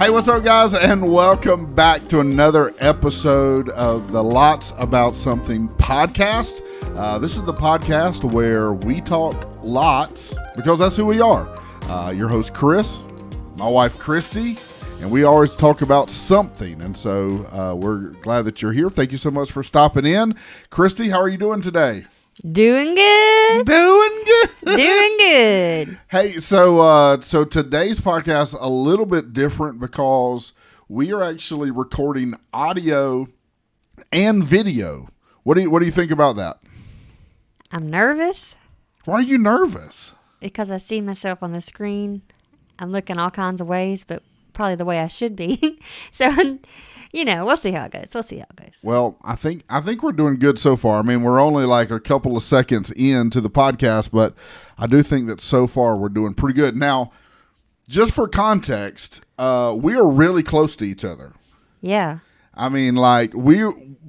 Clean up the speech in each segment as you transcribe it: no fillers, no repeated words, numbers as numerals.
Hey, what's up, guys, and welcome back to another episode of the Lotz About Something Podcast. This is the podcast where we talk lots because that's who we are. Your host, Chris, my wife, Christy, and we always talk about something. And so we're glad that you're here. Thank you so much for stopping in. Christy, how are you doing today? Doing good. Doing good. Hey, so today's podcast is a little bit different because we are actually recording audio and video. What do you think about that? I'm nervous. Why are you nervous? Because I see myself on the screen. I'm looking all kinds of ways, but probably the way I should be. So, we'll see how it goes. Well, I think we're doing good so far. I mean, we're only like a couple of seconds into the podcast, but I do think that so far we're doing pretty good. Now, just for context, we are really close to each other. Yeah. I mean, like we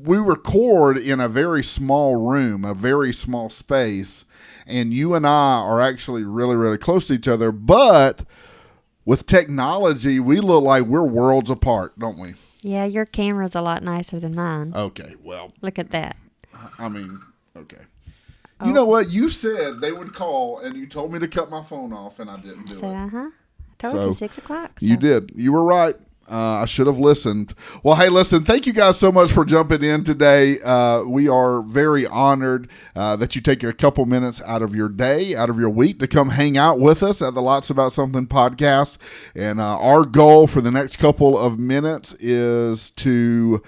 record in a very small room, a very small space, and you and I are actually really, really close to each other. But with technology, we look like we're worlds apart, don't we? Yeah, your camera's a lot nicer than mine. Okay, well. Look at that. I mean, okay. You know what? You said they would call, and you told me to cut my phone off, and I didn't do it. I told you 6 o'clock. So. You did. You were right. I should have listened. Well, hey, listen, thank you guys so much for jumping in today. We are very honored that you take a couple minutes out of your day, out of your week to come hang out with us at the Lotz About Something podcast. And our goal for the next couple of minutes is to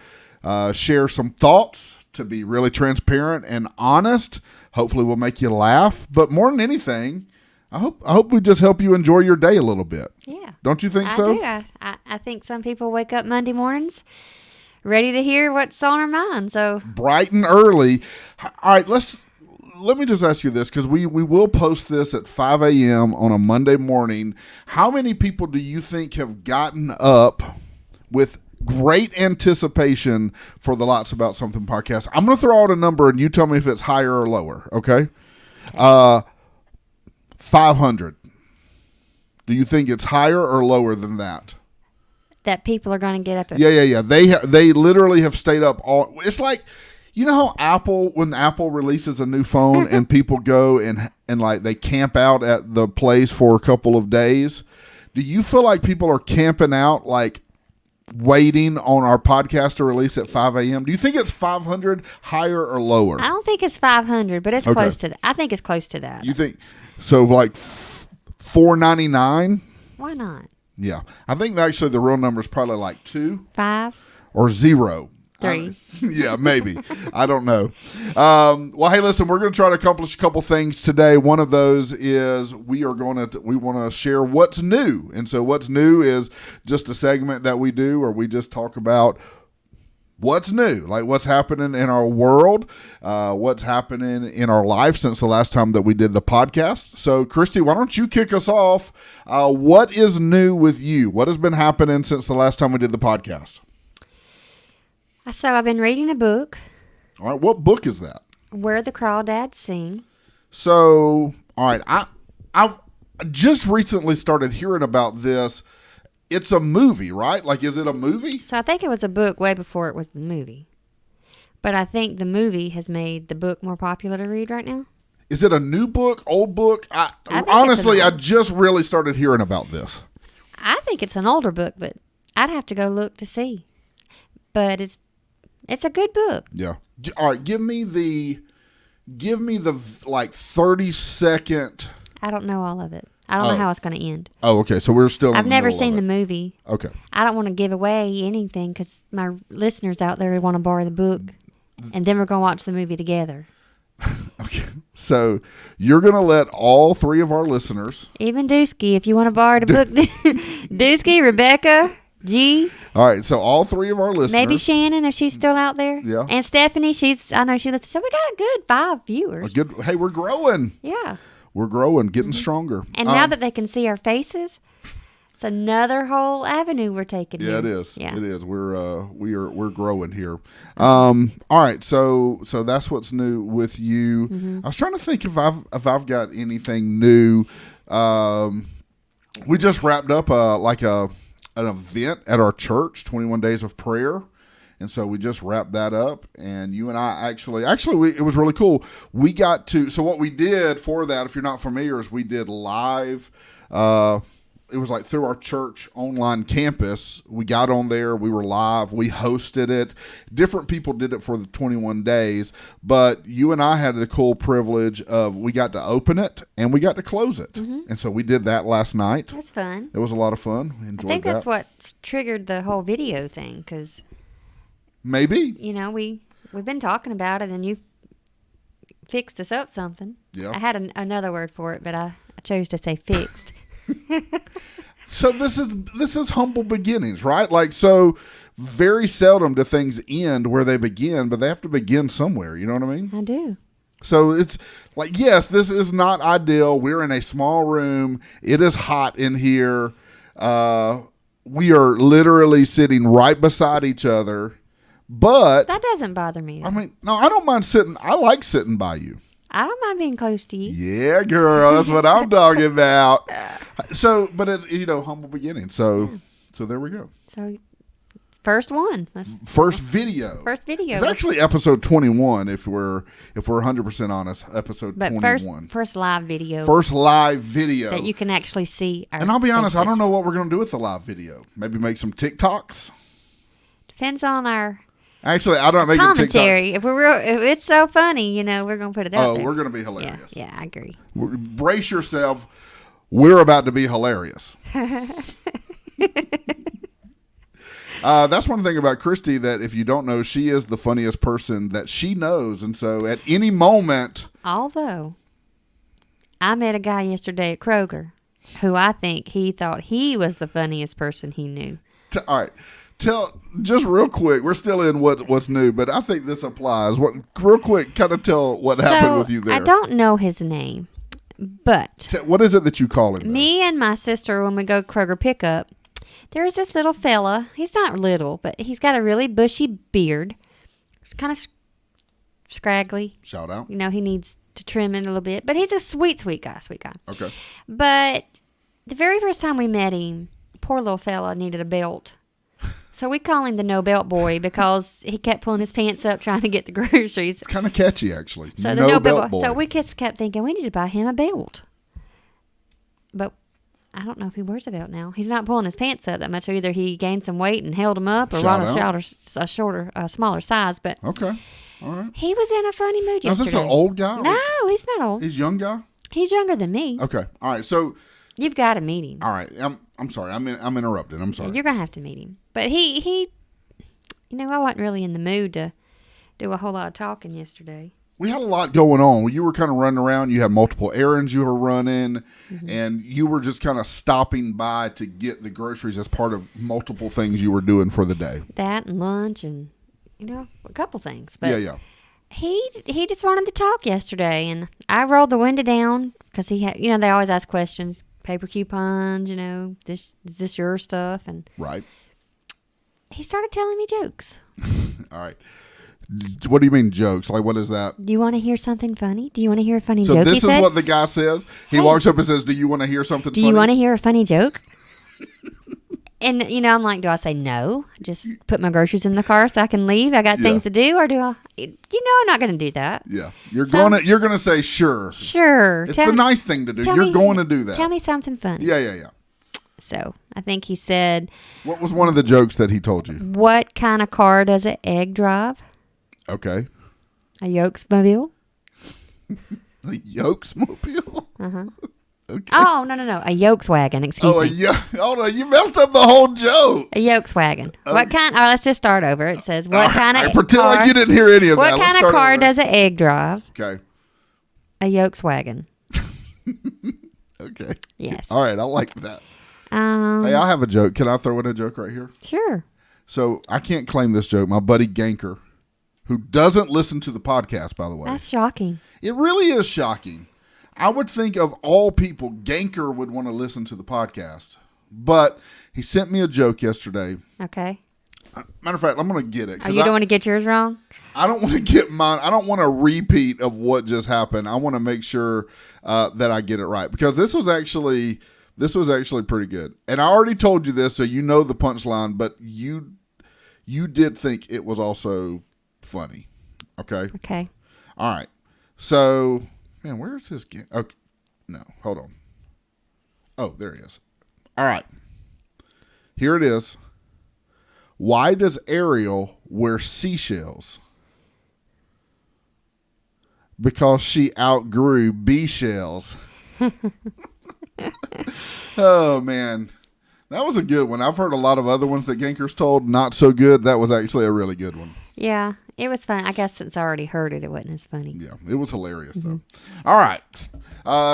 share some thoughts, to be really transparent and honest. Hopefully we'll make you laugh. But more than anything, I hope we just help you enjoy your day a little bit. Yeah. Don't you think so? I do. I think some people wake up Monday mornings ready to hear what's on our mind. So bright and early. All right, let me just ask you this, because we will post this at 5 a.m. on a Monday morning. How many people do you think have gotten up with great anticipation for the Lotz About Something podcast? I'm going to throw out a number, and you tell me if it's higher or lower, okay? 500. Do you think it's higher or lower than that? That people are going to get up at... Yeah. They literally have stayed up all... It's like, you know how when Apple releases a new phone and people go and like they camp out at the place for a couple of days? Do you feel like people are camping out, like waiting on our podcast to release at 5 a.m.? Do you think it's 500 higher or lower? I don't think it's 500, but it's close to that. I think it's close to that. You think... So like 499? Why not? Yeah. I think actually the real number is probably like 2. 5. Or 0. 3. Yeah, maybe. I don't know. Well, hey, listen, we're going to try to accomplish a couple things today. One of those is we want to share what's new. And so what's new is just a segment that we do where we just talk about what's new, like what's happening in our world, what's happening in our life since the last time that we did the podcast. So, Christy, why don't you kick us off? What is new with you? What has been happening since the last time we did the podcast? So, I've been reading a book. All right, what book is that? Where the Crawdads Sing. So, all right, I've just recently started hearing about this. It's a movie, right? Like, is it a movie? So I think it was a book way before it was the movie. But I think the movie has made the book more popular to read right now. Is it a new book, old book? Honestly, I just really started hearing about this. I think it's an older book, but I'd have to go look to see. But it's a good book. Yeah. All right, give me the like 30-second. I don't know all of it. I don't know how it's going to end. Oh, okay. So we're still. I've never seen the movie. Okay. I don't want to give away anything because my listeners out there want to borrow the book, and then we're going to watch the movie together. Okay. So you're going to let all 3 of our listeners, even Dusky, if you want to borrow the book, Dusky, Rebecca, G. All right. So all 3 of our listeners, maybe Shannon if she's still out there. Yeah. And Stephanie, I know she listens. So we got a good 5 viewers. Hey, we're growing. Yeah. We're growing, getting stronger. And now that they can see our faces, it's another whole avenue we're taking. Yeah, here. it is. Yeah. It is. We're growing here. All right. So that's what's new with you. Mm-hmm. I was trying to think if I've got anything new. We just wrapped up a an event at our church, 21 Days of Prayer. And so we just wrapped that up, and you and I it was really cool. We got to, so what we did for that, if you're not familiar, is we did live, it was like through our church online campus. We got on there, we were live, we hosted it. Different people did it for the 21 days, but you and I had the cool privilege of, we got to open it and we got to close it. Mm-hmm. And so we did that last night. That's fun. It was a lot of fun. We enjoyed that. I think that's what triggered the whole video thing, because maybe. You know, we've been talking about it, and you fixed us up something. Yeah. I had another word for it, but I chose to say fixed. So this is humble beginnings, right? Like, so very seldom do things end where they begin, but they have to begin somewhere. You know what I mean? I do. So it's like, yes, this is not ideal. We're in a small room. It is hot in here. We are literally sitting right beside each other. But that doesn't bother me. I mean, no, I don't mind sitting. I like sitting by you. I don't mind being close to you. Yeah, girl, that's what I'm talking about. So, but it's, humble beginning. So there we go. So, first one. First video. It's actually episode 21. If we're 100% honest, episode 21. First live video. First live video that you can actually see. And I'll be honest, I don't know what we're going to do with the live video. Maybe make some TikToks. Depends on our. Actually, I don't make commentary. If it's so funny, we're gonna put it out there. Oh, we're gonna be hilarious. Yeah, I agree. Brace yourself. We're about to be hilarious. That's one thing about Christy, that if you don't know, she is the funniest person that she knows, and so at any moment. Although, I met a guy yesterday at Kroger, who I think he thought he was the funniest person he knew. All right. Tell just real quick. We're still in what's new, but I think this applies. Real quick, kind of tell what happened with you there. I don't know his name, but what is it that you call him? Me and my sister, when we go to Kroger pickup, there's this little fella. He's not little, but he's got a really bushy beard. It's kind of scraggly. Shout out. He needs to trim it a little bit, but he's a sweet guy. Okay. But the very first time we met him, poor little fella needed a belt. So we call him the no belt boy because he kept pulling his pants up trying to get the groceries. It's kind of catchy, actually. So the no belt boy. So we just kept thinking we need to buy him a belt. But I don't know if he wears a belt now. He's not pulling his pants up that much. So either he gained some weight and held them up, or a smaller size. But okay, all right. He was in a funny mood yesterday. Is this an old guy? No, he's not old. He's a young guy? He's younger than me. Okay, all right. So you've got to meet him. All right, I'm sorry. I'm interrupting. I'm sorry. You're gonna have to meet him. But he, I wasn't really in the mood to do a whole lot of talking yesterday. We had a lot going on. You were kind of running around. You had multiple errands you were running, and you were just kind of stopping by to get the groceries as part of multiple things you were doing for the day. That and lunch and, a couple things. But yeah. He just wanted to talk yesterday, and I rolled the window down because he had, they always ask questions, paper coupons, is this your stuff? And right. He started telling me jokes. All right. What do you mean jokes? Like, what is that? Do you want to hear something funny? Do you want to hear a funny joke? So this is what the guy says. He walks up and says, do you want to hear something funny? Do you want to hear a funny joke? And, I'm like, do I say no? Just put my groceries in the car so I can leave? I got things to do? Or do I, I'm not going to do that. Yeah. You're going to say sure. Sure. It's the nice thing to do. You're going to do that. Tell me something funny. Yeah. So I think he said. What was one of the jokes that he told you? What kind of car does an egg drive? Okay. A Yolksmobile. A Yolksmobile? Uh-huh. Okay. Oh, no. A Yolkswagon, excuse me. Hold on. You messed up the whole joke. A Yolkswagon. What kind? Oh, let's just start over. It says, what kind of pretend car, like you didn't hear any of that. What kind of car does an egg drive? Okay. A Yolkswagon. Okay. Yes. All right. I like that. Hey, I have a joke. Can I throw in a joke right here? Sure. So I can't claim this joke. My buddy Ganker, who doesn't listen to the podcast, by the way. That's shocking. It really is shocking. I would think of all people, Ganker would want to listen to the podcast. But he sent me a joke yesterday. Okay. Matter of fact, I'm going to get it. Oh, you don't want to get yours wrong? I don't want to get mine. I don't want a repeat of what just happened. I want to make sure that I get it right. Because this was actually This was actually pretty good. And I already told you this, so you know the punchline, but you did think it was also funny. Okay? Okay. All right. So, man, where is this? Okay. No, hold on. Oh, there he is. All right. Here it is. Why does Ariel wear seashells? Because she outgrew bee shells. Oh, man. That was a good one. I've heard a lot of other ones that Ganker's told, not so good. That was actually a really good one. Yeah, it was fun. I guess since I already heard it, it wasn't as funny. Yeah, it was hilarious though. All right,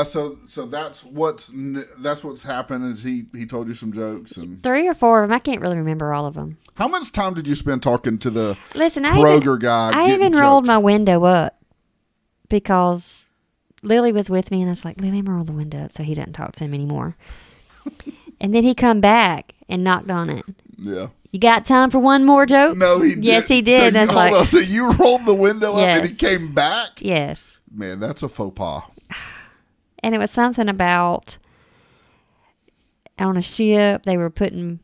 so that's what's happened. Is he told you some jokes and 3 or 4 of them. I can't really remember all of them. How much time did you spend talking to the Listen, Kroger guy? I even rolled my window up because Lily was with me, and I was like, Lily, I'm gonna roll the window up so he doesn't talk to him anymore. And then he come back and knocked on it. Yeah. You got time for one more joke? No, he did. Yes, he did. So hold on. So you rolled the window up and he came back? Yes. Man, that's a faux pas. And it was something about on a ship, they were putting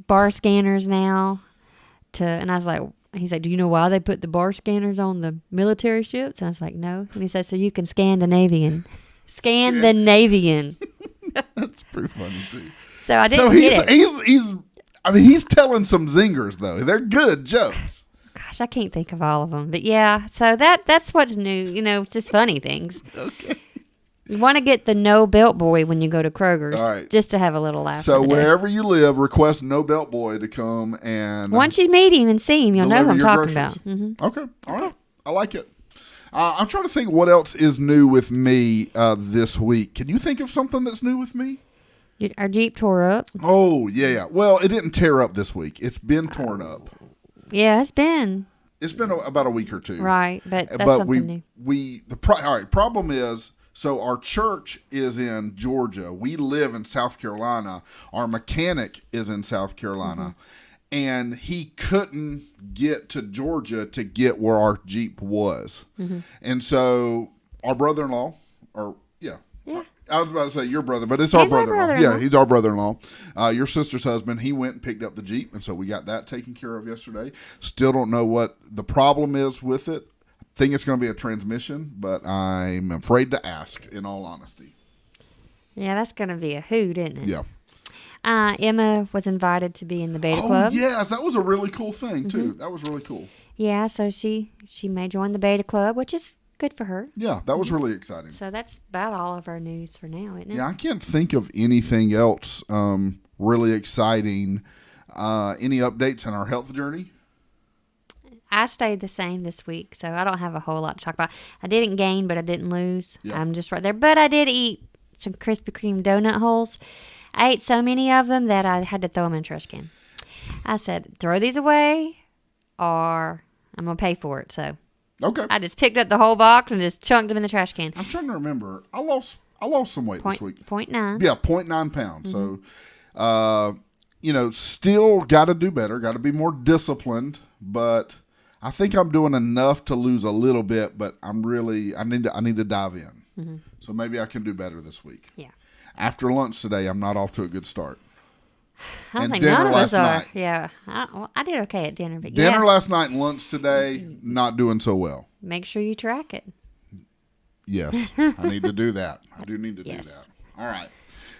bar scanners now and I was like, he's like, do you know why they put the bar scanners on the military ships? And I was like, no. And he said, so you can Scandinavian. That's pretty funny too. So I didn't get it. He's telling some zingers though. They're good jokes. Gosh, I can't think of all of them, but yeah. So that's what's new. You know, it's just funny things. Okay. You want to get the no belt boy when you go to Kroger's, just to have a little laugh. So wherever you live, request no belt boy to come and once you meet him and see him, you'll know who I'm talking about. Mm-hmm. Okay, all right, I like it. I'm trying to think what else is new with me this week. Can you think of something that's new with me? Our Jeep tore up. Oh, yeah. Well, it didn't tear up this week. It's been torn up. Yeah, it's been about a week or two. Right, but that's something new. All right, problem is, so our church is in Georgia. We live in South Carolina. Our mechanic is in South Carolina. And he couldn't get to Georgia to get where our Jeep was. And so our brother-in-law, I was about to say your brother, but it's our brother-in-law. Yeah, he's our brother-in-law. Your sister's husband, he went and picked up the Jeep, and so we got that taken care of yesterday. Still don't know what the problem is with it. Think it's going to be a transmission, but I'm afraid to ask, in all honesty. Yeah, that's going to be a hoot, isn't it? Yeah. Emma was invited to be in the beta club. Oh, yes, that was a really cool thing, too. That was really cool. Yeah, so she may join the beta club, which is good for her. Yeah, that was really exciting. So that's about all of our news for now, isn't it? Yeah, I can't think of anything else really exciting. Any updates on our health journey? I stayed the same this week, so I don't have a whole lot to talk about. I didn't gain, but I didn't lose. Yeah. I'm just right there. But I did eat some Krispy Kreme donut holes. I ate so many of them that I had to throw them in a trash can. I said, throw these away or I'm going to pay for it. So okay, I just picked up the whole box and just chunked them in the trash can. I'm trying to remember. I lost some weight this week. 0.9. Yeah, 0.9 pounds. So, still got to do better. Got to be more disciplined. But I think I'm doing enough to lose a little bit. But I need to dive in. So maybe I can do better this week. Yeah. After lunch today, I'm not off to a good start. I don't think none of us are. Yeah. I did okay at dinner. But dinner last night and lunch today, not doing so well. Make sure you track it. Yes. I need to do that. I do need to do that. All right.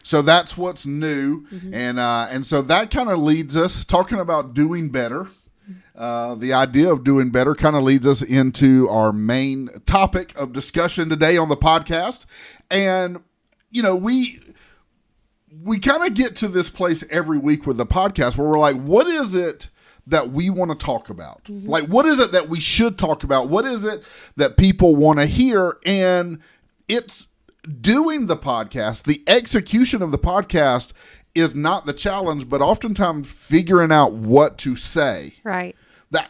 So that's what's new. And so that kind of leads us, talking about doing better. The idea of doing better kind of leads us into our main topic of discussion today on the podcast. And, we kind of get to this place every week with the podcast where we're like, what is it that we want to talk about? Like, what is it that we should talk about? What is it that people want to hear? And it's doing the podcast. The execution of the podcast is not the challenge, but oftentimes figuring out what to say. Right.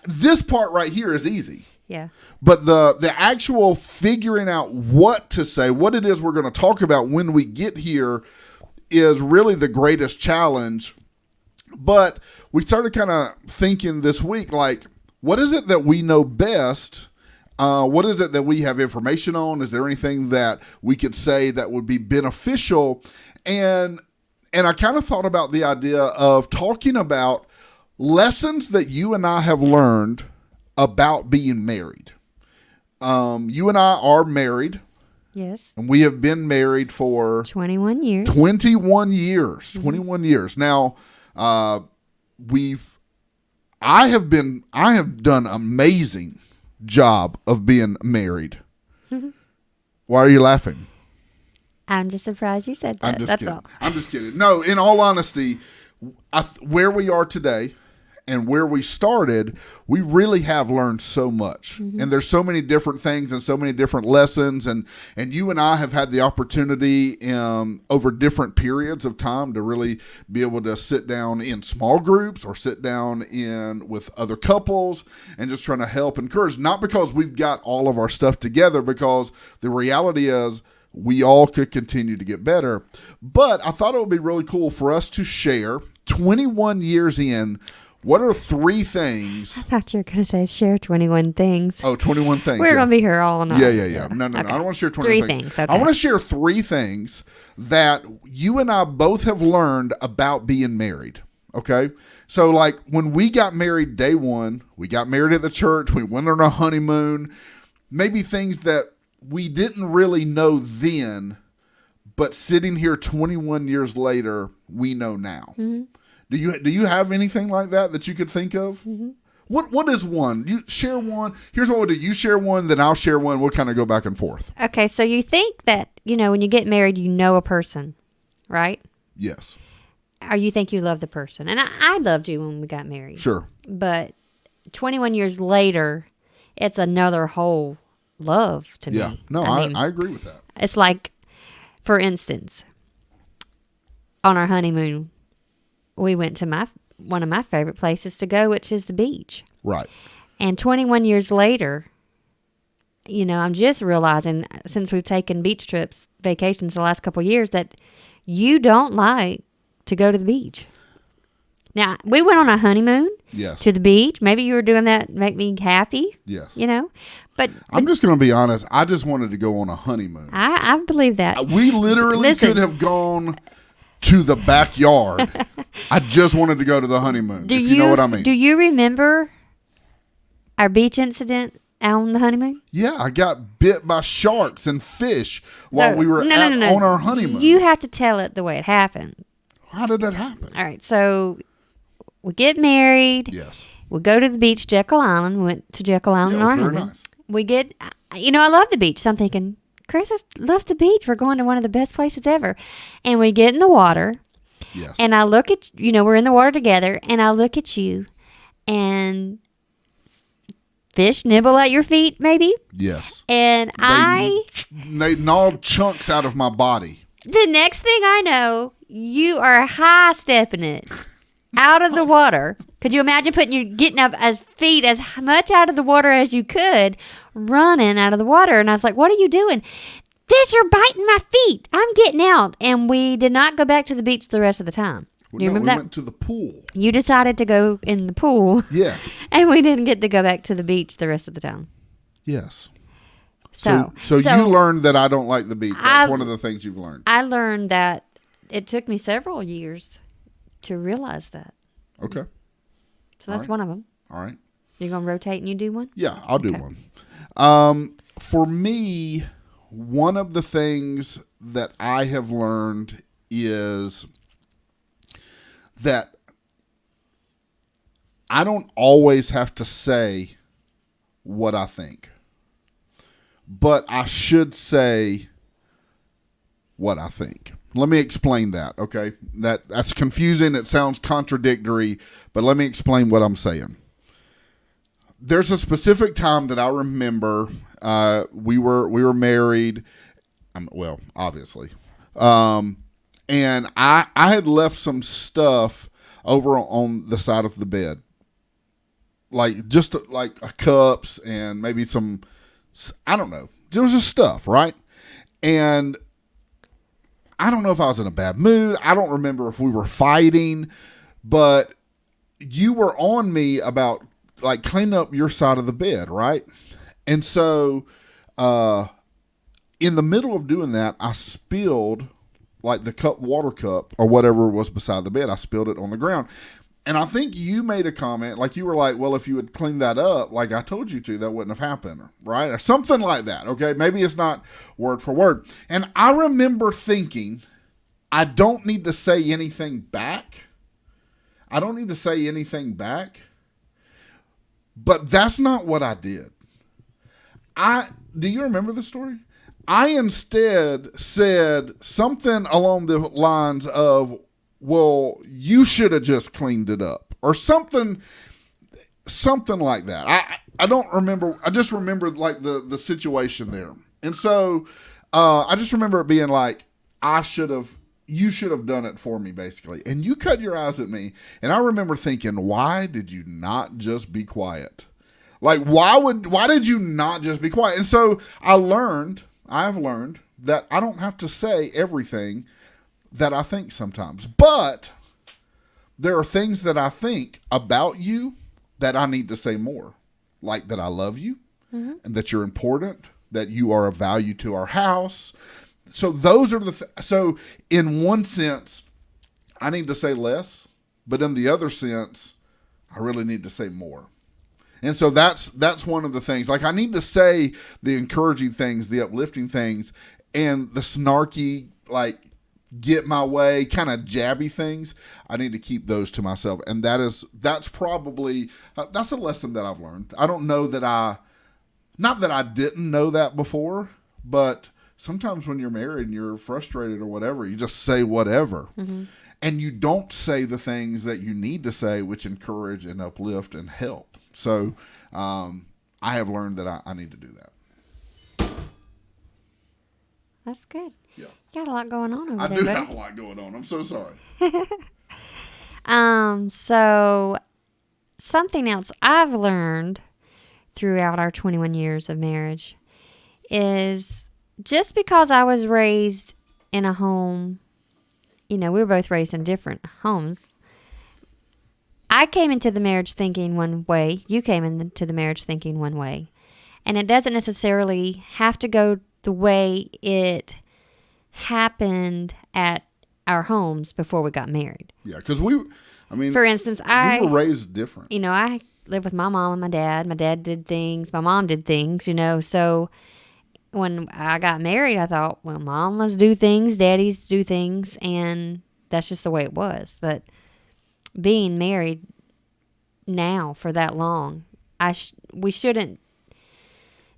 This part right here is easy. Yeah. But the actual figuring out what to say, what it is we're going to talk about when we get here is really the greatest challenge. But we started kind of thinking this week, like, what is it that we know best? What is it that we have information on? Is there anything that we could say that would be beneficial? And And I kind of thought about the idea of talking about lessons that you and I have learned about being married. You and I are married. Yes. And we have been married for 21 years. 21 years. 21 years. Now, I have done amazing job of being married. Why are you laughing? I'm just surprised you said that. That's kidding. all. I'm just kidding. No, in all honesty, where we are today and where we started, we really have learned so much. And there's so many different things and so many different lessons. And you and I have had the opportunity over different periods of time to really be able to sit down in small groups or sit down with other couples and just trying to help encourage. Not because we've got all of our stuff together, because the reality is we all could continue to get better. But I thought it would be really cool for us to share 21 years in. What are 3 things? I thought you were going to say share 21 things. Oh, 21 things. We're going to be here all night. Yeah. No. Okay. I don't want to share 21 things. Okay. I want to share 3 things that you and I both have learned about being married. Okay? So, like, when we got married day one, we got married at the church. We went on a honeymoon. Maybe things that we didn't really know then, but sitting here 21 years later, we know now. Mm-hmm. Do you have anything like that you could think of? Mm-hmm. What is one? You share one. Here's what we'll do. You share one, then I'll share one. We'll kind of go back and forth. Okay, so you think that, when you get married, you know a person, right? Yes. Or you think you love the person. And I loved you when we got married. Sure. But 21 years later, it's another whole love to me. Yeah. No, I agree with that. It's like, for instance, on our honeymoon, we went to one of my favorite places to go, which is the beach. Right. And 21 years later, I'm just realizing, since we've taken beach trips, vacations the last couple of years, that you don't like to go to the beach. Now, we went on a honeymoon to the beach. Maybe you were doing that to make me happy. Yes. But I'm just going to be honest. I just wanted to go on a honeymoon. I believe that. We literally could have gone to the backyard. I just wanted to go to the honeymoon, if you know what I mean. Do you remember our beach incident on the honeymoon? Yeah, I got bit by sharks and fish while we were on our honeymoon. You have to tell it the way it happened. How did that happen? All right, so we get married. Yes. We go to the beach, Jekyll Island. We went to Jekyll Island on our honeymoon. Very nice. We get, I love the beach. So I'm thinking, Chris loves the beach. We're going to one of the best places ever. And we get in the water. Yes. And I look at, we're in the water together. And I look at you. And fish nibble at your feet, maybe? Yes. And they gnawed chunks out of my body. The next thing I know, you are high-stepping it out of the water. Could you imagine getting up feet as much out of the water as you could, running out of the water? And I was like, what are you doing? Fish are biting my feet. I'm getting out. And we did not go back to the beach the rest of the time. Do you remember that? We went to the pool. You decided to go in the pool. Yes. And we didn't get to go back to the beach the rest of the time. Yes. So you learned that I don't like the beach. That's one of the things you've learned. I learned that it took me several years to realize that. Okay. So that's one of them. All right. You're going to rotate and you do one? Yeah, I'll do one. For me, one of the things that I have learned is that I don't always have to say what I think, but I should say what I think. Let me explain that, okay? That's confusing. It sounds contradictory, but let me explain what I'm saying. There's a specific time that I remember we were married, obviously. And I had left some stuff over on the side of the bed. Like cups and maybe some, I don't know. There was just stuff, right? And I don't know if I was in a bad mood. I don't remember if we were fighting, but you were on me about clean up your side of the bed, right? And so in the middle of doing that, I spilled like the water cup or whatever was beside the bed. I spilled it on the ground. And I think you made a comment, like you were like, well, if you had cleaned that up, like I told you to, that wouldn't have happened, right? Or something like that, okay? Maybe it's not word for word. And I remember thinking, I don't need to say anything back. I don't need to say anything back. But that's not what I did. Do you remember the story? I instead said something along the lines of, well, you should have just cleaned it up, or something like that. I don't remember. I just remember like the situation there. And so I just remember it being like, you should have done it for me, basically. And you cut your eyes at me. And I remember thinking, why did you not just be quiet? Like, why did you not just be quiet? And so I've learned that I don't have to say everything that I think sometimes. But there are things that I think about you that I need to say more. Like that I love you, and that you're important, that you are of value to our house. So those are so in one sense, I need to say less, but in the other sense, I really need to say more. And so that's one of the things. Like I need to say the encouraging things, the uplifting things, and the snarky, like get my way, kind of jabby things. I need to keep those to myself. And that's probably, that's a lesson that I've learned. I don't know that not that I didn't know that before, but sometimes when you're married and you're frustrated or whatever, you just say whatever. Mm-hmm. And you don't say the things that you need to say, which encourage and uplift and help. So I have learned that I need to do that. That's good. Yeah. You got a lot going on over there. I do have a lot going on. I'm so sorry. So something else I've learned throughout our 21 years of marriage is just because I was raised in a home, we were both raised in different homes. I came into the marriage thinking one way. You came into the marriage thinking one way. And it doesn't necessarily have to go the way it happened at our homes before we got married. Yeah, because for instance, we were raised different. I lived with my mom and my dad. My dad did things. My mom did things, So when I got married, I thought, well, mamas do things, daddies do things, and that's just the way it was. But being married now for that long, we shouldn't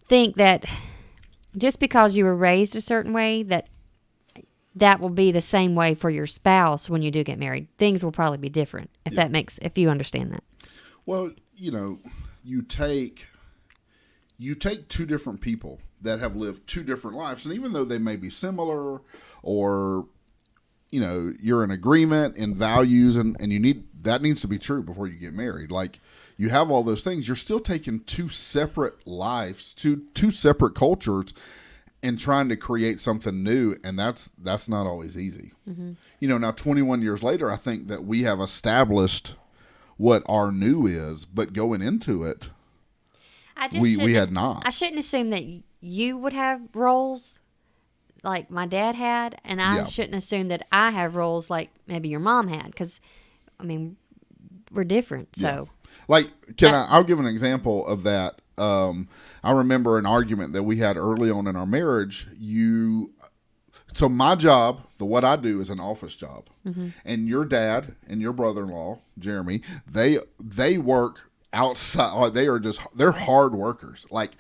think that just because you were raised a certain way that will be the same way for your spouse when you do get married. Things will probably be different if you understand that. Well, you take two different people that have lived two different lives, and even though they may be similar or you're in agreement in values and that needs to be true before you get married. Like you have all those things, you're still taking two separate lives, two separate cultures and trying to create something new. And that's not always easy. Mm-hmm. Now 21 years later, I think that we have established what our new is, but going into it, we had not. I shouldn't assume that you would have roles like my dad had, and I shouldn't assume that I have roles like maybe your mom had, because, we're different. So, I'll give an example of that. I remember an argument that we had early on in our marriage. So my job, what I do is an office job, mm-hmm. and your dad and your brother-in-law, Jeremy, they work outside. Like they're hard workers. Like,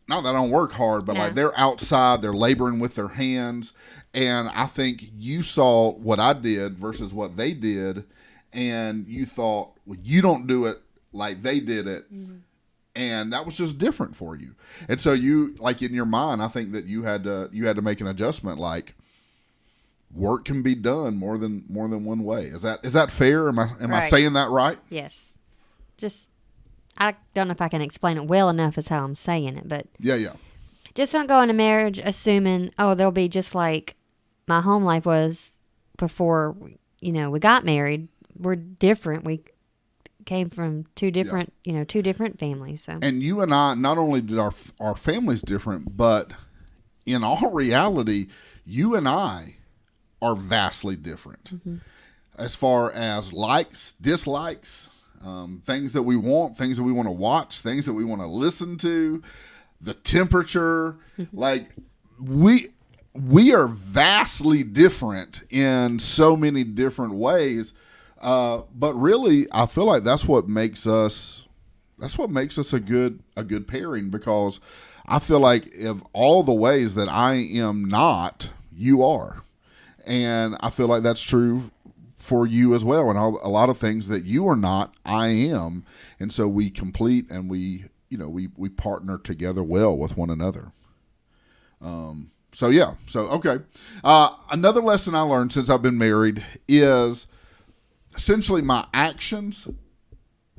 not that I don't work hard, but like they're outside, they're laboring with their hands. And I think you saw what I did versus what they did, and you thought, well, you don't do it like they did it. Mm-hmm. And that was just different for you. And so you, like in your mind, I think that you had to make an adjustment. Like, work can be done more than one way. Is that fair? Am I saying that right? Yes. Just, I don't know if I can explain it well enough is how I'm saying it, but yeah. Just don't go into marriage assuming, they'll be just like my home life was before, we got married. We're different. We came from two different families. So. And you and I, not only did our families different, but in all reality, you and I are vastly different. As far as likes, dislikes, things that we want, things that we want to watch, things that we want to listen to, the temperature, like we are vastly different in so many different ways. But really, I feel like that's what makes us a good pairing, because I feel like of all the ways that I am not, you are. And I feel like that's true for you as well. And a lot of things that you are not, I am. And so we complete and we partner together well with one another. Okay. Another lesson I learned since I've been married is essentially my actions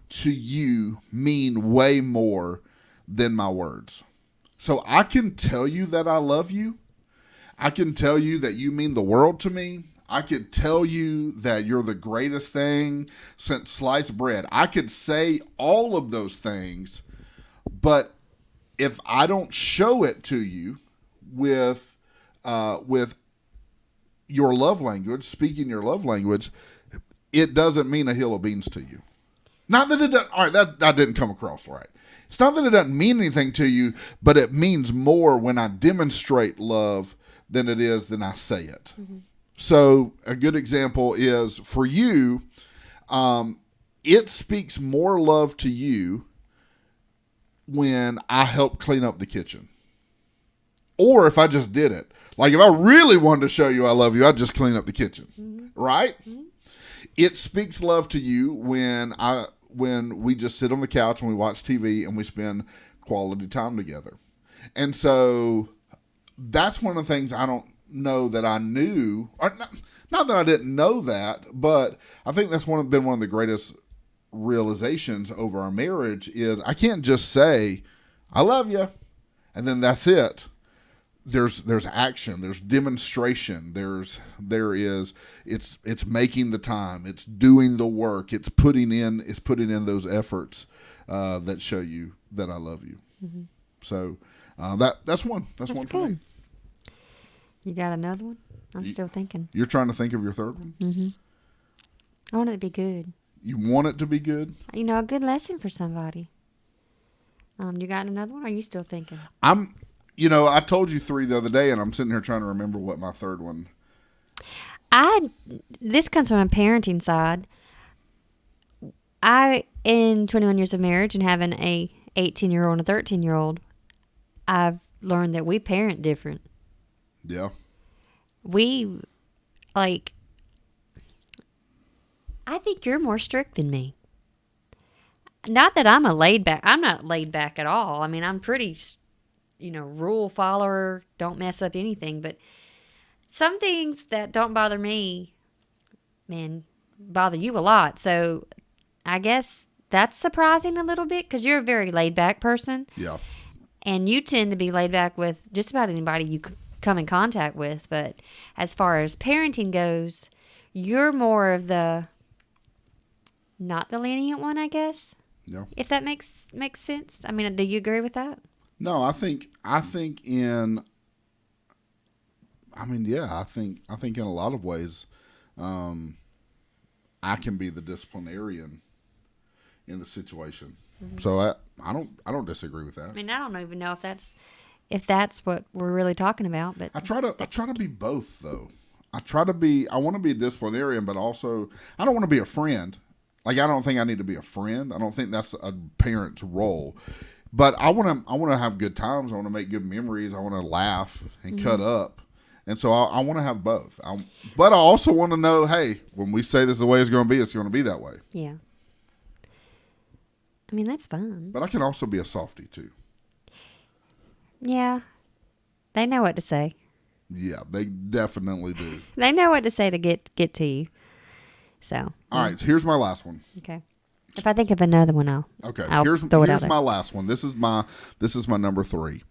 to you mean way more than my words. So I can tell you that I love you. I can tell you that you mean the world to me. I could tell you that you're the greatest thing since sliced bread. I could say all of those things, but if I don't show it to you with your love language, speaking your love language, it doesn't mean a hill of beans to you. Not that it doesn't. All right, that didn't come across right. It's not that it doesn't mean anything to you, but it means more when I demonstrate love than it is than I say it. So a good example is for you, it speaks more love to you when I help clean up the kitchen. Or if I just did it. Like if I really wanted to show you I love you, I'd just clean up the kitchen. Right? It speaks love to you when we just sit on the couch and we watch TV and we spend quality time together. And so that's one of the things I don't know that I knew, or not that I didn't know that, but I think that's been one of the greatest realizations over our marriage is I can't just say I love you and then that's it. There's action, there's demonstration, it's making the time, it's doing the work, it's putting in those efforts that show you that I love you. So that's one. That's one for me. You got another one? I'm still thinking. You're trying to think of your third one? I want it to be good. You want it to be good? A good lesson for somebody. You got another one, or are you still thinking? I told you 3 the other day, and I'm sitting here trying to remember what my third one. This comes from a parenting side. In 21 years of marriage and having a 18-year-old and a 13-year-old, I've learned that we parent different. Yeah. I think you're more strict than me. Not that I'm not laid back at all. I mean, I'm pretty, rule follower, don't mess up anything. But some things that don't bother me, man, bother you a lot. So I guess that's surprising a little bit because you're a very laid back person. Yeah. And you tend to be laid back with just about anybody you come in contact with. But as far as parenting goes, you're more of not the lenient one, I guess. Yeah. If that makes sense. I mean, do you agree with that? No, I think in a lot of ways, I can be the disciplinarian in the situation. So I don't disagree with that. I mean, I don't even know if that's what we're really talking about, but I try to be both though. I want to be a disciplinarian, but also I don't want to be a friend. Like I don't think I need to be a friend. I don't think that's a parent's role. But I want to have good times. I want to make good memories. I want to laugh and cut up. And so I want to have both. But I also want to know, hey, when we say this is the way it's going to be that way. Yeah. I mean, that's fun. But I can also be a softie too. Yeah. They know what to say. Yeah, they definitely do. They know what to say to get to you. So. All right, so here's my last one. Okay. If I think of another one, I'll here's throw it out my last one. This is my number 3.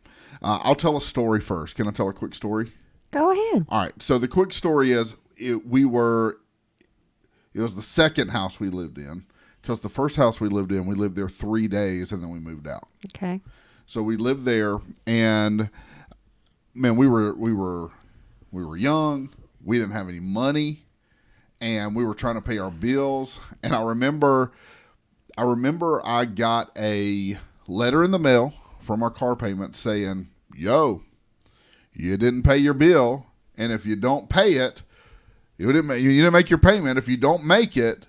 I'll tell a story first. Can I tell a quick story? Go ahead. All right. So the quick story is it was the second house we lived in, because the first house we lived there 3 days and then we moved out. Okay. So we lived there, and man, we were young. We didn't have any money, and we were trying to pay our bills. And I remember I got a letter in the mail from our car payment saying, yo, you didn't pay your bill, and if you don't pay it, you didn't make your payment. If you don't make it,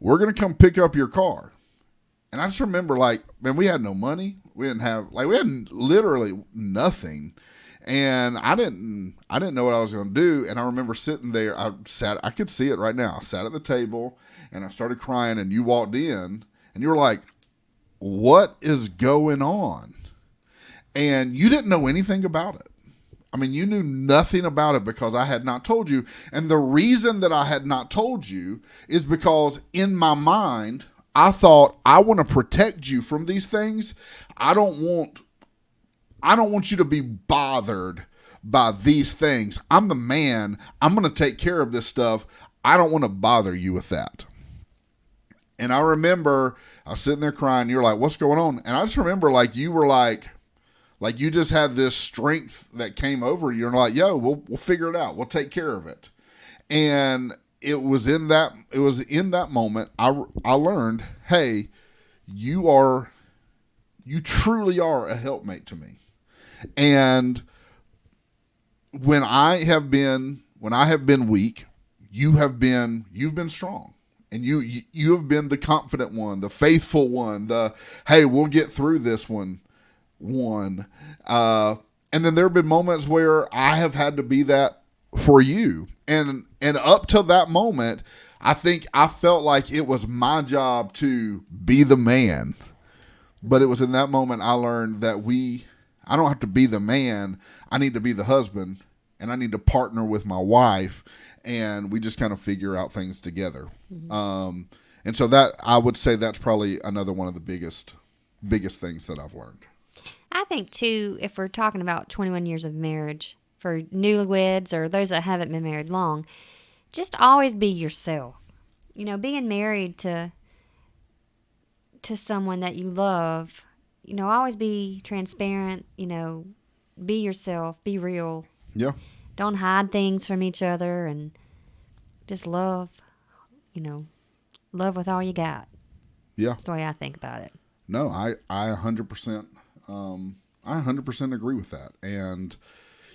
we're going to come pick up your car. And I just remember, like, man, we had no money. We had literally nothing. And I didn't know what I was going to do. And I remember sitting there. I could see it right now. I sat at the table and I started crying, and you walked in and you were like, what is going on? And you didn't know anything about it. I mean, you knew nothing about it because I had not told you. And the reason that I had not told you is because in my mind, I thought, I want to protect you from these things. I don't want you to be bothered by these things. I'm the man. I'm going to take care of this stuff. I don't want to bother you with that. And I remember I was sitting there crying. You were like, what's going on? And I just remember, like, you were like you just had this strength that came over you, and like, yo, we'll figure it out. We'll take care of it. And it was in that moment I learned, hey, you truly are a helpmate to me. And when I have been weak, you've been strong. And you have been the confident one, the faithful one, the, hey, we'll get through this one. And then there have been moments where I have had to be that for you. And up to that moment, I think I felt like it was my job to be the man. But it was in that moment I learned that I don't have to be the man. I need to be the husband, and I need to partner with my wife, and we just kind of figure out things together. Mm-hmm. And so that, I would say, that's probably another one of the biggest things that I've learned. I think, too, if we're talking about 21 years of marriage, for newlyweds or those that haven't been married long, just always be yourself. You know, being married to someone that you love, you know, always be transparent, you know, be yourself, be real. Yeah. Don't hide things from each other, and just love, you know, love with all you got. Yeah. That's the way I think about it. No, I 100%, I 100% agree with that. And,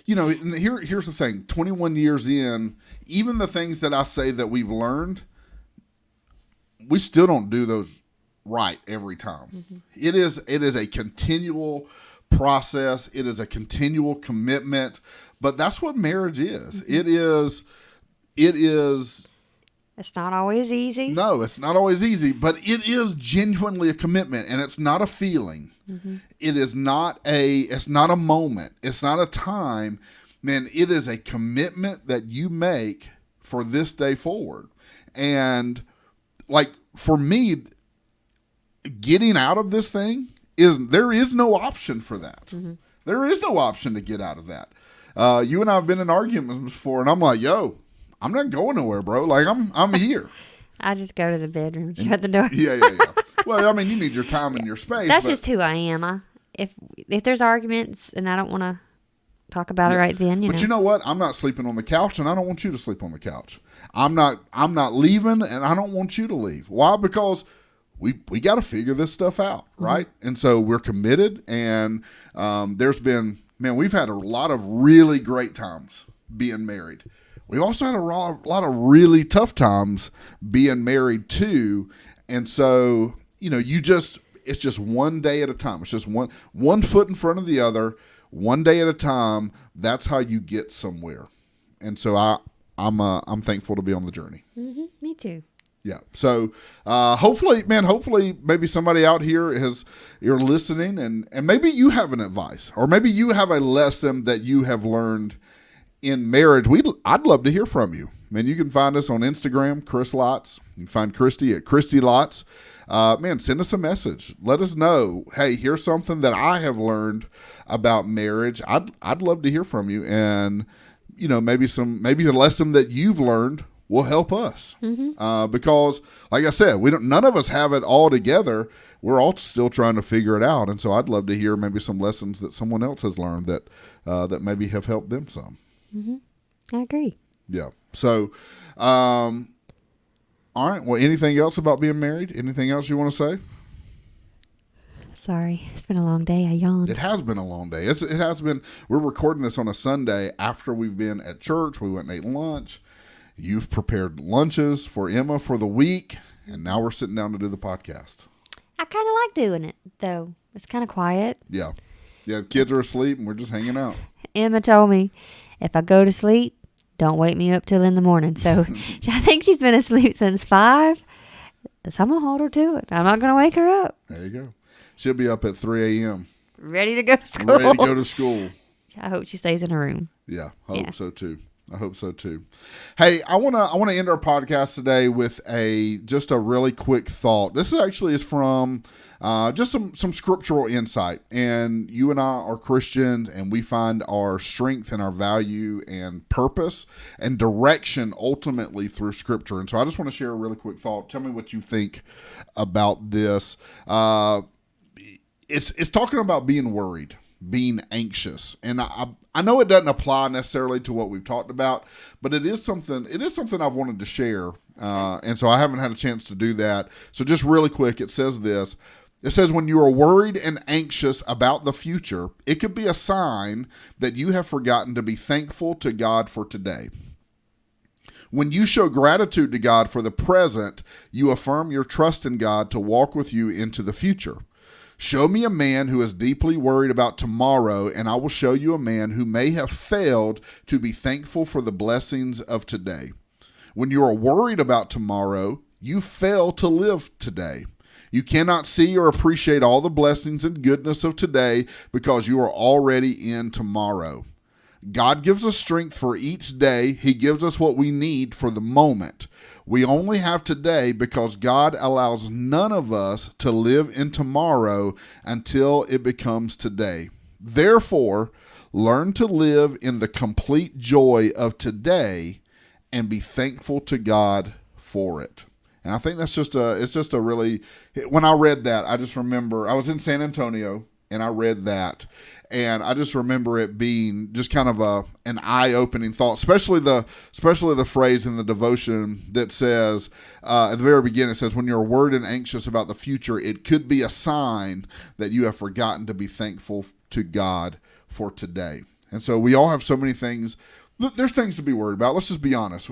you know, here's the thing, 21 years in, even the things that I say that we've learned, we still don't do those right every time. Mm-hmm. It is a continual process. It is a continual commitment, but that's what marriage is. Mm-hmm. It is. It's not always easy. No, it's not always easy, but it is genuinely a commitment, and it's not a feeling. Mm-hmm. It's not a moment. It's not a time. Man, it is a commitment that you make for this day forward. And like for me, getting out of this thing there is no option for that. Mm-hmm. There is no option to get out of that. You and I have been in arguments before, and I'm like, yo, I'm not going nowhere, bro. Like I'm here. I just go to the bedroom and shut the door. Yeah. Well, I mean, you need your time and your space. That's just who I am. If there's arguments and I don't want to talk about it right then, But you know what? I'm not sleeping on the couch, and I don't want you to sleep on the couch. I'm not leaving, and I don't want you to leave. Why? Because we got to figure this stuff out, right? Mm-hmm. And so we're committed, and we've had a lot of really great times being married. We've also had a lot of really tough times being married too. And so, you know, it's just one day at a time. It's just one foot in front of the other, one day at a time. That's how you get somewhere. And so I'm thankful to be on the journey. Mm-hmm. Me too. Yeah. So hopefully maybe somebody out here you're listening, and maybe you have an advice, or maybe you have a lesson that you have learned in marriage. I'd love to hear from you. Man, you can find us on Instagram, Chris Lotz. You can find Christy at Christy Lotz. Send us a message. Let us know, hey, here's something that I have learned about marriage. I'd love to hear from you, and you know, maybe a lesson that you've learned will help us. Mm-hmm. Because, like I said, none of us have it all together. We're all still trying to figure it out, and so I'd love to hear maybe some lessons that someone else has learned that maybe have helped them some. Mm-hmm. I agree. Yeah. So, all right. Well, anything else about being married? Anything else you want to say? Sorry, it's been a long day. I yawned. It has been a long day. It has been. We're recording this on a Sunday after we've been at church. We went and ate lunch. You've prepared lunches for Emma for the week, and now we're sitting down to do the podcast. I kind of like doing it, though. It's kind of quiet. Yeah. Yeah, the kids are asleep, and we're just hanging out. Emma told me, if I go to sleep, don't wake me up till in the morning. So I think she's been asleep since 5. So I'm going to hold her to it. I'm not going to wake her up. There you go. She'll be up at 3 a.m. Ready to go to school. Ready to go to school. I hope she stays in her room. Yeah, I hope so too. Hey, I wanna end our podcast today with just a really quick thought. This is from just some scriptural insight. And you and I are Christians, and we find our strength and our value and purpose and direction ultimately through Scripture. And so I just want to share a really quick thought. Tell me what you think about this. It's talking about being worried, being anxious, and I know it doesn't apply necessarily to what we've talked about, but it is something I've wanted to share, and so I haven't had a chance to do that. So just really quick, it says this. It says, when you are worried and anxious about the future, it could be a sign that you have forgotten to be thankful to God for today. When you show gratitude to God for the present, you affirm your trust in God to walk with you into the future. Show me a man who is deeply worried about tomorrow, and I will show you a man who may have failed to be thankful for the blessings of today. When you are worried about tomorrow, you fail to live today. You cannot see or appreciate all the blessings and goodness of today because you are already in tomorrow. God gives us strength for each day. He gives us what we need for the moment. We only have today because God allows none of us to live in tomorrow until it becomes today. Therefore, learn to live in the complete joy of today and be thankful to God for it. And I think it's just a really, when I read that, I just remember I was in San Antonio and I read that. And I just remember it being just kind of an eye-opening thought, especially the phrase in the devotion that says, at the very beginning, it says, when you're worried and anxious about the future, it could be a sign that you have forgotten to be thankful to God for today. And so we all have so many things. There's things to be worried about. Let's just be honest.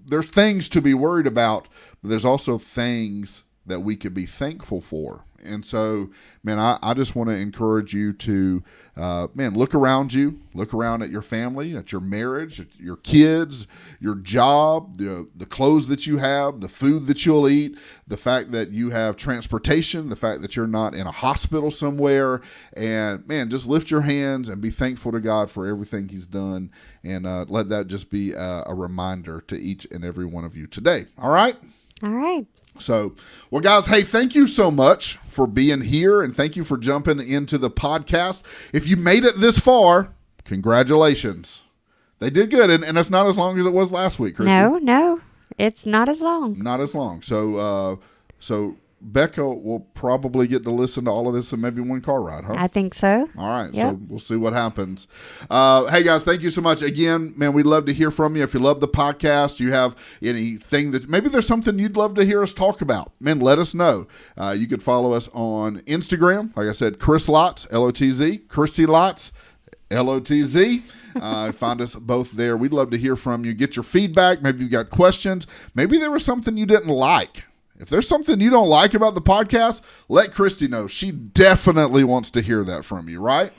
There's things to be worried about, but there's also things that we could be thankful for. And so, man, I just want to encourage you to, look around you, look around at your family, at your marriage, at your kids, your job, the clothes that you have, the food that you'll eat, the fact that you have transportation, the fact that you're not in a hospital somewhere. And, man, just lift your hands and be thankful to God for everything He's done. And let that just be a reminder to each and every one of you today. All right? All right. So, well, guys, hey, thank you so much for being here, and thank you for jumping into the podcast. If you made it this far, congratulations. They did good, and it's not as long as it was last week, Christy. No, it's not as long. Not as long. So Becca will probably get to listen to all of this in maybe one car ride, huh? I think so. All right, yep. So we'll see what happens. Hey, guys, thank you so much. Again, man, we'd love to hear from you. If you love the podcast, you have anything that maybe there's something you'd love to hear us talk about, man, let us know. You could follow us on Instagram. Like I said, Chris Lotz, L-O-T-Z, Christy Lotz, L-O-T-Z. Find us both there. We'd love to hear from you. Get your feedback. Maybe you've got questions. Maybe there was something you didn't like. If there's something you don't like about the podcast, let Christy know. She definitely wants to hear that from you, right?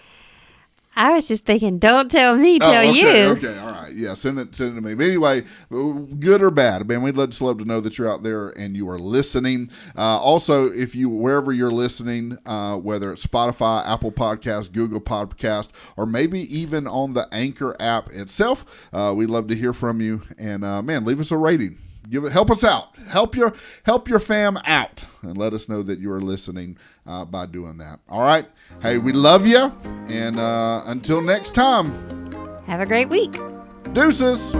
I was just thinking, don't tell me, tell you. Okay, all right. Yeah, send it to me. But anyway, good or bad, man, we'd just love to know that you're out there and you are listening. Also, if you, wherever you're listening, whether it's Spotify, Apple Podcast, Google Podcast, or maybe even on the Anchor app itself, we'd love to hear from you. And man, leave us a rating. Help us out. Help your fam out, and let us know that you are listening by doing that. All right. Hey, we love you, and until next time. Have a great week. Deuces.